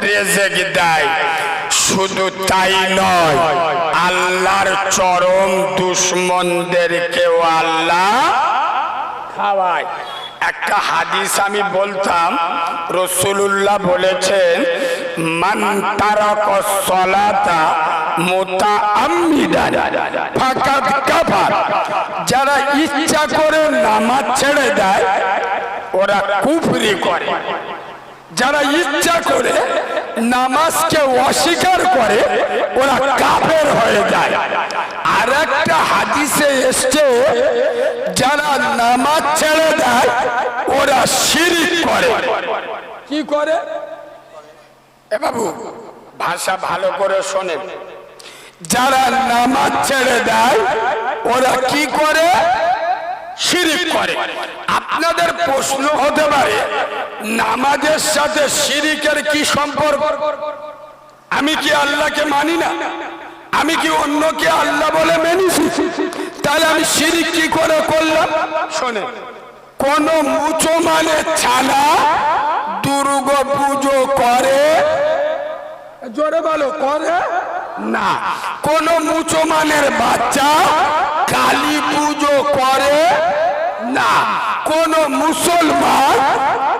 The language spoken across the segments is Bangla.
রেজেক দেয়। শুধু তাই নয়, আল্লাহর চরম দুশমনদেরকেও আল্লাহ খাওয়ায়। একটা হাদিস আমি বলতাম, রাসূলুল্লাহ বলেছেন, মান তারাকাস সালাতা মুতাআম্মিদান ফাকাদ কাফার। যারা ইচ্ছা করে নামাজ ছেড়ে দেয় ওরা কুফরি করে। যারা ইচ্ছা করে নামাজকে অস্বীকার করে ওরা কাফের হয়ে যায়। আর একটা হাদিসে এসছে, যারা নামাজ ছেড়ে দেয় ওরা শিরক করে। কি করে? এ বাবু, ভাষা ভালো করে শোনেন। যারা নামাজ ছেড়ে দেয় ওরা কি করে? শিরক করে। আপনাদের প্রশ্ন হতে পারে, নামাজের সাথে শিরকের কি সম্পর্ক? আমি কি আল্লাহকে মানি না? আমি কি অন্যকে আল্লাহ বলে মেনেছি? তাহলে আমি শিরক কি করে করলাম? শোনেন, কোন মুসলমানের ছানা দুর্গা পুজো করে? জোরে বলো, করে না। কোন মুসলমানের বাচ্চা কালী পুজো করে না। কোন মুসলমান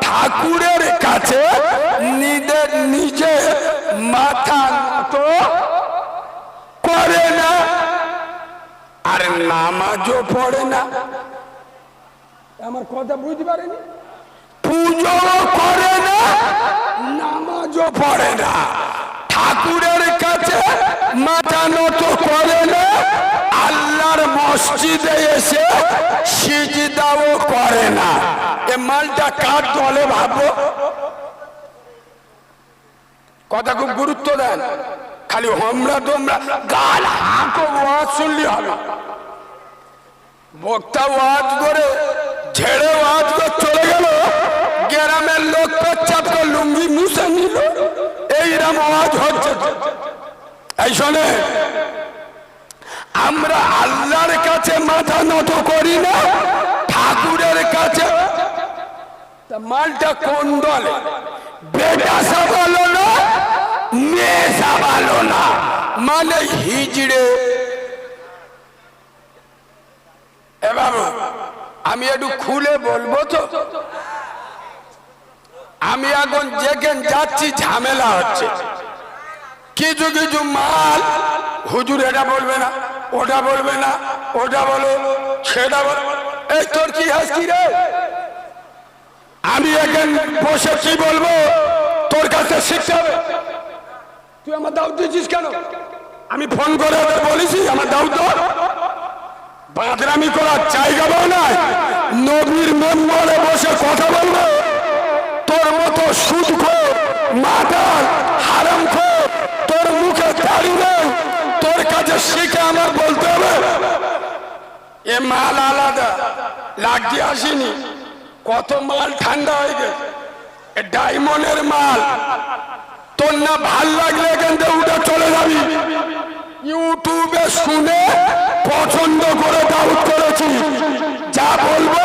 ঠাকুরের কাছে নিজে মাথা নত করে না, আর নামাজও পড়ে না। আমার কথা বুঝতে পারেনি? পুজো করে না, নামাজও পড়ে না, ঠাকুরের কাছে মাথা নত করে না, আল্লাহর মসজিদে এসে সিজদাও করে না। এ মালটা কার দলে ভাবো? কথা খুব গুরুত্ব দেন। খালি হোমরা তোমরা গাল হাঁকো, ওয়াজ শুনলি হবে। বক্তা ওয়াজ করে ঝেড়ে ওয়াজ করে চলে গেল, গ্রামের লোক পেচ্ছাপ করে লুঙ্গি মুছে নিল। এইরকম ওয়াজ হচ্ছে। এই শোনে, আমরা আল্লাহর কাছে মাথা নত করি না, ঠাকুরের কাছে। মালটা কোন দলে? বেটা সাবালো না, মেয়ে সাবালো না, মানে হিজড়ে। এ বাবু, আমি একটু খুলে বলবো তো। আমি এখন যেখানে যাচ্ছি ঝামেলা হচ্ছে। কিছু কিছু মাল হুজুর এটা বলবে না, ওটা বলবে না, ওটা বলো, সেটা বলো। এই তোর কি হাসি রে? আমি এখন বসে কি বলবো তোর কাছে শিখতে হবে। তুই আমার দাও দিয়েছিস কেন? আমি ফোন করে ওদের বলেছি আমার দাও তো। বাদরামি করার জায়গা পাও না। নবীর মেম্বরে বসে কথা বলবো। তোর মতো সুদখোর, মাতাল, হারামখোর, তোর মুখে দাড়ি নেই, তোর কাছে শিখে আমার বলতে হবে। এ মাল আলাদা লাগিয়ে আসিনি, কত মাল ঠান্ডা হয়ে গেছে। এ ডায়মন্ডের মাল। তোর না ভাল লাগলে এখান থেকে উঠে চলে যাবি। ইউটিউবে শুনে পছন্দ করে ডাউট করেছি, যা বলবো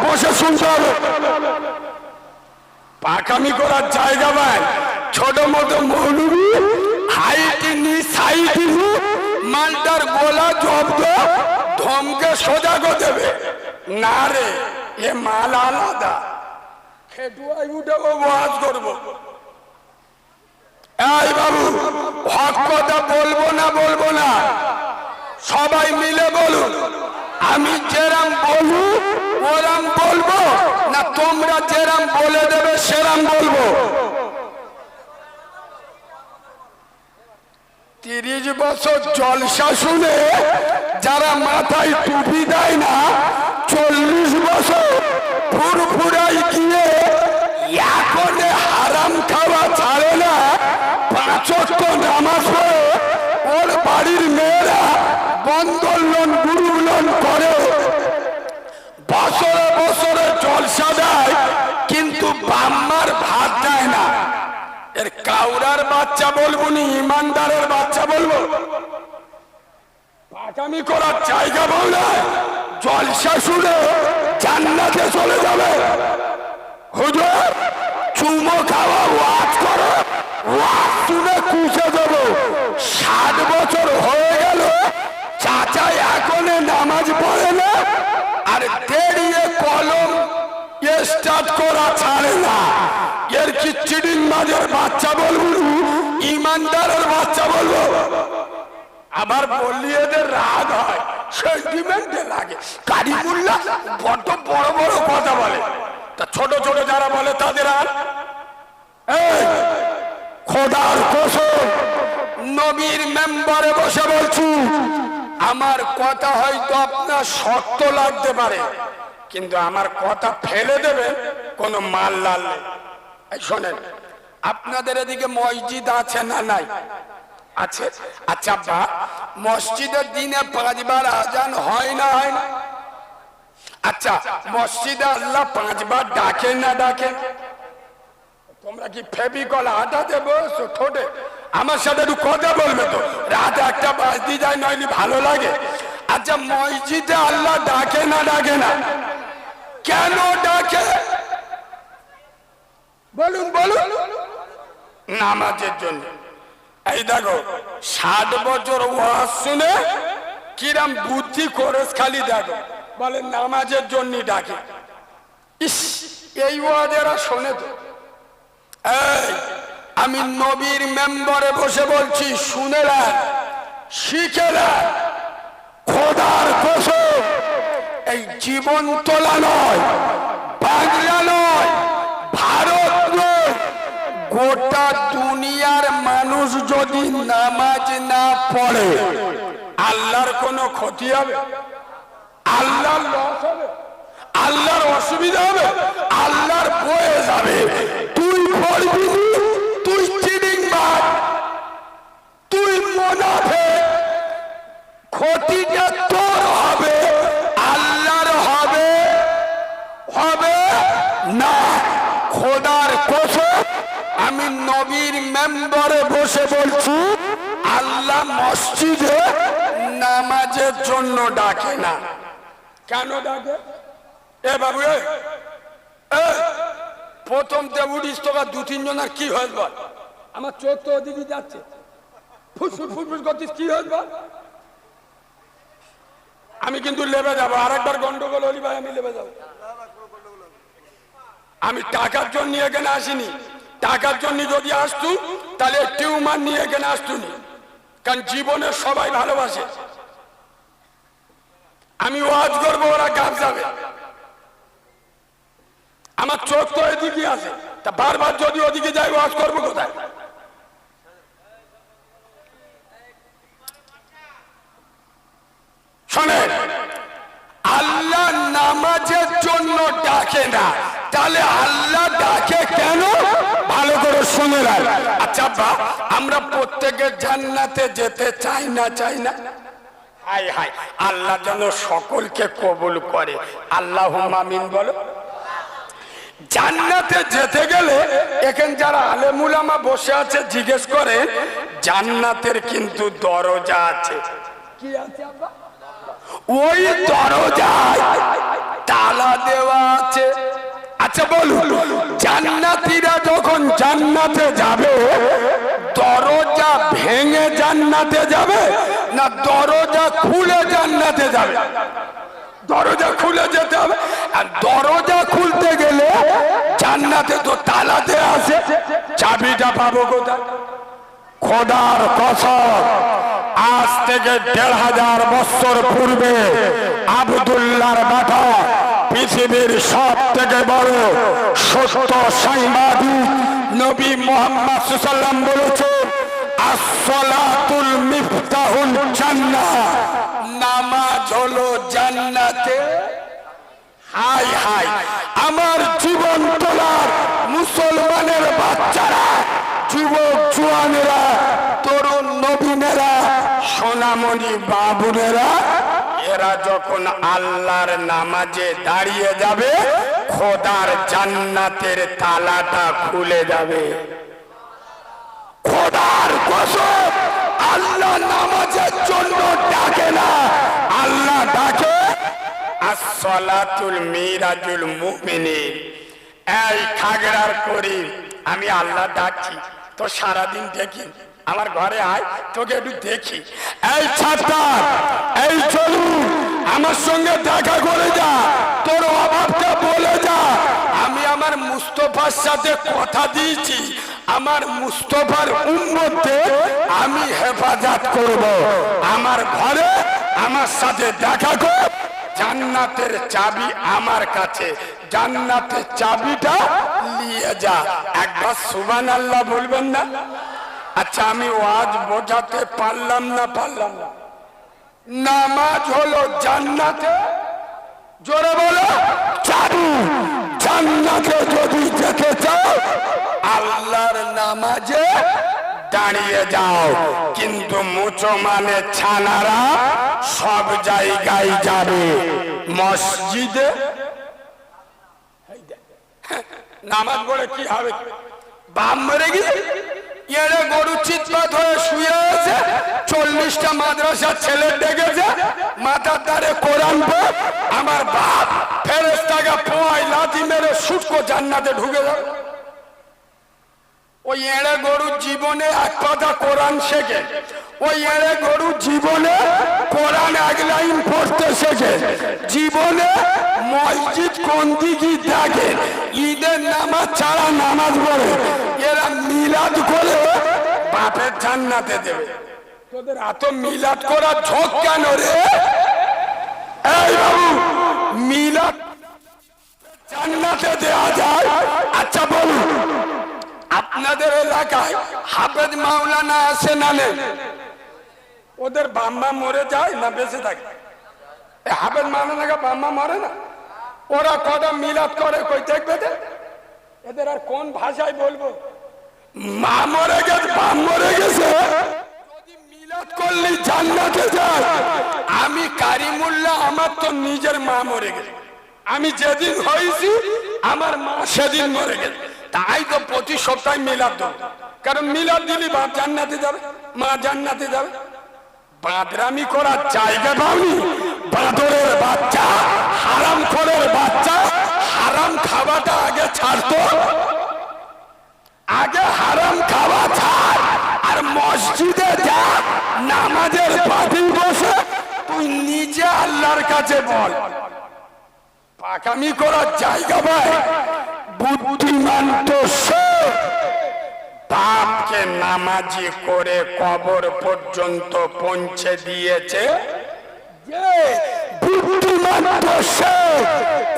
বসে শুনতে হবে। পাকামি করার জায়গা পায়। ছোট মতো মৌলবি হাইটিনি সাইটিনি মালটার গোলা জব্দ, ধমকে সোজা করে দেবে না রে। এ মাল আলাদা। খেটুয়াই উঠে ওয়াজ করবো। এই বাবু, হক কথা বলবো না, সবাই মিলে বলুন। আমি যেরাম বলু ওরাম বলবো না, তোমরা যেরাম বলে দেবে সেরাম বলবো। 30 বছর জলসা শুনে যারা মাথায় টুপি দেয় না, 40 বছর ফুরফুরাই গিয়ে এখনে হারাম খাওয়া ছাড়ে না। 5 ওয়াক্ত নামাজ পড়ে, ওর বাড়ির মেয়েরা বন্ধন লোন, গুরু লোন করে, বছরে বছরে জলসা দেয়, কিন্তু বাম্মার ভাত দেয় না। এর কাউরার বাচ্চা বলবো নি, ইমানদারের বাচ্চা বলবো? পাকামি করার জায়গা বলে জলসা শুনে জান্নাতে চলে যাবে। হুজুর চুমো খাওয়া ওয়াজ করো, ইজ্জত করা ছাড়ে না। এর কি চিডিংবাজের বাচ্চা বলবো, ইমানদারের বাচ্চা বলবো? আবার বললি এদের রাগ হয়, সেন্টিমেন্টে লাগে। কারিমুল্লাহ বড্ড বড় বড় কথা বলে, তা ছোট ছোট যারা বলে তাদের আর খোদার কসম নবীর মেম্বারে বসে বলছি, আমার কথা হয়তো আপনার শক্ত লাগতে পারে, কিন্তু আমার কথা ফেলে দেবে কোন মাল লাল নেই। শোনেন, আপনাদের এদিকে মসজিদ আছে না নাই? আছে। আচ্ছা বা মসজিদের দিনে 5 বার আজান হয় না হয় না? আচ্ছা মসজিদে আল্লাহ 5 বার ডাকে না ডাকে? তোমরা কি ফেবিকল হাঁটাতে বসো ঠোঁটে? আমার সাথে একটু কথা বলবে তো, রাত 1টা বাজতে যায় নইলে ভালো লাগে? আচ্ছা মসজিদে আল্লাহ ডাকে না ডাকে না? কেন ডাকে বলুন বলুন? নামাজের জন্য। এই দেখো 60 বছর ওয়াজ শুনে কিরাম বুদ্ধি করে খালি দেখো, বলে নামাজের জন্য ডাকে। ইস, এই ওয়াজ এরা শোনে তো? এই আমি নবীর মেম্বারে বসে বলছি, শুনে না শিখে না, খোদার কসম এই জীবন তোলা নয়, বাংলা নয়, ভারত নয়, গোটা দুনিয়ার মানুষ যদি নামাজ না পড়ে আল্লাহর কোনো ক্ষতি হবে? আল্লাহর লস হবে? আল্লাহর অসুবিধা হবে? আল্লাহর বয়ে যাবে। তুই পড়বি, তুই চিটিংবাজ, তুই মুনাফিক, ক্ষতিটা তোর হবে, আল্লাহর হবে হবে না। খোদার কসম আমি নবীর মেম্বারে বসে বলছি, আল্লাহ মসজিদে নামাজের জন্য ডাকে না। কেন ডাকে? এ বাবু প্রথম দেবুড়িস তোরা 2-3 জনের কি হয়ে বল? আমার চোখ তো ওদিকে যাচ্ছে, ফুসফুস ফুসফুস করছিস, কি হয়ে বল? আমি কিন্তু লেবে যাবো, আরেকবার গন্ডগোল হলি ভাই আমি লেবে যাবো। আমি টাকার জন্য এখানে আসিনি, টাকার জন্য যদি আসতুম তাহলে টিউমার নিয়ে এখানে আসতুনি, কারণ জীবনে সবাই ভালোবাসে। আমি ওয়াজ করবো, ওরা গাছ যাবে। আমার চোখ তো এদিকে আছে, তা বারবার যদি ওদিকে যাই ওয়াজ করবো কোথায়? শোনেন, আল্লাহ নামাজের জন্য ডাকে না, তাহলে আল্লাহ ডাকে কেন? ভালো করে শুনে রাখ। আচ্ছা বা আমরা প্রত্যেকে জান্নাতে যেতে চাই না চাই না? হাই হাই, আল্লাহ যেন সকলকে কবুল করে, আল্লাহুম্মা আমিন বলো। জান্নাতে যেতে গেলে এখানে যারা আলেম উলামা বসে আছে জিজ্ঞেস করে, জান্নাতের কিন্তু দরজা আছে। কি আছে? ওই দরজায় তালা দেওয়া আছে। আচ্ছা বলুন, জান্নাতীরা যখন জান্নাতে যাবে দরজা ভেঙে জান্নাতে যাবে না দরজা খুলে জান্নাতে যাবে? দরজা খুলে যেতে হবে। আর দরজা খুলতে গেলে জান্নাতে তো তালা দেওয়া আছে, চাবিটা পাবো কোথায়? খোদার কসম আজ থেকে 1500 বছর পূর্বে আব্দুল্লাহর বাটা পৃথিবীর সব থেকে বড় সত্য সাংবাদিক নবী মুহাম্মদ সাল্লাল্লাহু আলাইহি ওয়াসাল্লাম বলেছে, আসসালাতুল মিফতাহুল জান্নাহ, নামাজ হলো জান্নাতে। হাই হাই, আমার জীবন তোলার মুসলমানের বাচ্চারা, যুবক জুয়ানেরা, তরুণ নবীনেরা, সোনামণি বাবুনেরা, এরা যখন আল্লাহর নামাজে দাঁড়িয়ে যাবে খোদার জান্নাতের তালাটা খুলে যাবে। খোদার কসম আল্লাহ নামাজের জন্য ডাকে না, আল্লাহ ডাকে আসসালাতুল মিরাজুল মুমিনিন। এই খাগড়ার করি আমি আল্লাহ ডাকছি তো সারাদিন দেখি, আমার ঘরে আয় তোকে একটু দেখি। এই ছাত্র, এই চলুন আমার সঙ্গে দেখা করে যা, তোর অভাবটা বলে যা। আমি আমার মুস্তফার সাথে কথা দিয়েছি, আমার মুস্তফার উম্মতকে আমি হেফাজত করব। আমার ঘরে আমার সাথে দেখা কর, জান্নাতের চাবি আমার কাছে, জান্নাতের চাবিটা নিয়ে যা। একবার সুবহানাল্লাহ বলবেন না? আচ্ছা, আমি ওয়াজ বোঝাতে পারলাম না? নামাজ হলো জান্নাতে, জোরে বলো, চাবি। জান্নাতে যদি যেতে চাও আল্লাহর নামাজে দাঁড়িয়ে যাও, কিন্তু মুসলমানে ছানারা সব জায়গায় যাবে, মসজিদে নামাজ পড়ে কি হবে? বাপ মরে গিয়ে এরে গরু চিৎপাত হয়ে শুয়ে আছে, 40টা মাদ্রাসার ছেলে ডেকেছে, মাথার দ্বারে কোরআন পড়, আমার বাপ ফেরেশতাকে পোয়ায় লাথি মেরে শুটকো জান্নাতে ঢুকে যাবে। ওই এড়ে গরু জীবনে এক কথা কোরআন শেখে, ওই এড়ে গরু জীবনে কোরআন এক লাইন পড়তে শেখে, জীবনে মসজিদ কোন দিকে থাকে, ঈদের নামাজ ছাড়া নামাজ পড়ে, এরা মিলাদ করে বাপের জান্নাতে দেবে। তোদের এত মিলাদ করার ঝোঁক কেন রে? এই বাবু, মিলাদ জান্নাতে দেওয়া যায়? আচ্ছা বলুন, আপনাদের এলাকায় হাফেজ মাওলানা আছে না নেই? ওদের বাম্মা মরে যায় না বেঁচে থাকে? হাফেজ মাওলানা বাম্মা মরে না? ওরা কটা মিলাদ করে কই দেখবে? এদের আর কোন ভাষায় বলবো? মা মরে গেছে, বাপ মরে গেছে, যদি মিলাদ করলি জান্নাতে যায়। আমি কারিমুল্লাহ, আমার তো নিজের মা মরে গেছে, আমি যেদিন হয়েছি আমার মা সেদিন মরে গেছে, তাই তো প্রতি সপ্তাহে মিলাদ দেব, কারণ মিলাদ দিলি বাপ জান্নাতে যাবে, মা জান্নাতে যাবে। বাদরামি করার জায়গা পাওনি? বাদরের বাচ্চা, হারাম খোরের বাচ্চা, হারাম খাওয়াটা আগে ছাড়তো, আগে হারাম খাওয়া ছাড়, আর মসজিদে যা, নামাজের পাতি বসে তুই নিজে আল্লাহর কাছে বল। পাকামি করার জায়গা পায়? বুদ্ধিমান তো সে বাপকে নামাজি করে কবর পর্যন্ত পৌঁছে দিয়েছে, যে বুদ্ধিমান তো সে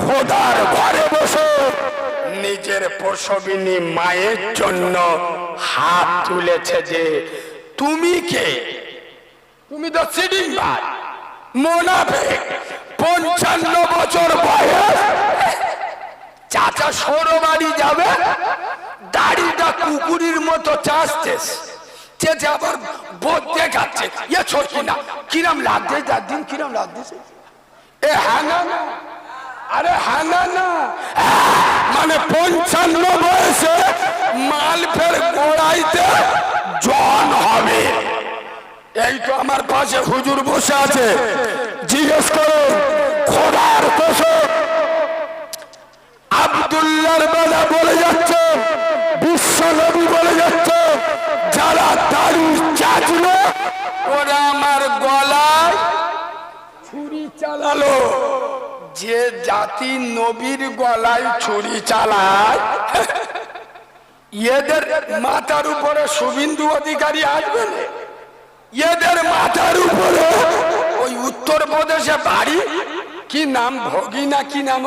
খোদার ঘরে বসে নিজের প্রসবিনী মায়ের জন্য হাত তুলেছে। যে তুমি কে? তুমি তো সিডিং ভাই, মুনাফিক। 55 বছর বয়স, চাচা সৌর বাড়ি যাবে, দাড়িটা কুকুরের মতো চাষতেস, চেঁচে আবার বোধ দেখাচ্ছে, এ ছোট না কিরম লাগছে, যার দিন কিরম লাগতেছে, এ হ্যাঁ না, আরে হ্যাঁ না, মানে 55 বয়সে মাল ফের গোড়াইতে জন হবে। এই তো আমার পাশে হুজুর বসে আছে, জিজ্ঞেস করো খোদার কসম, আব্দুল্লাহর বেলা বলে যাচ্ছে, বিশ্ব নবী বলে যাচ্ছে, যারা দাড়ি চাচলো ওরা আমার গলায় ছুরি চালালো। যে জাতি নবীর গলায় ছুরি চালায়, এদের মাথার উপরে শুভেন্দু অধিকারী আসবে না? এদের মাথার উপরে ওই উত্তরপ্রদেশে বাড়ি, কি নাম, ভোগী না কি নাম,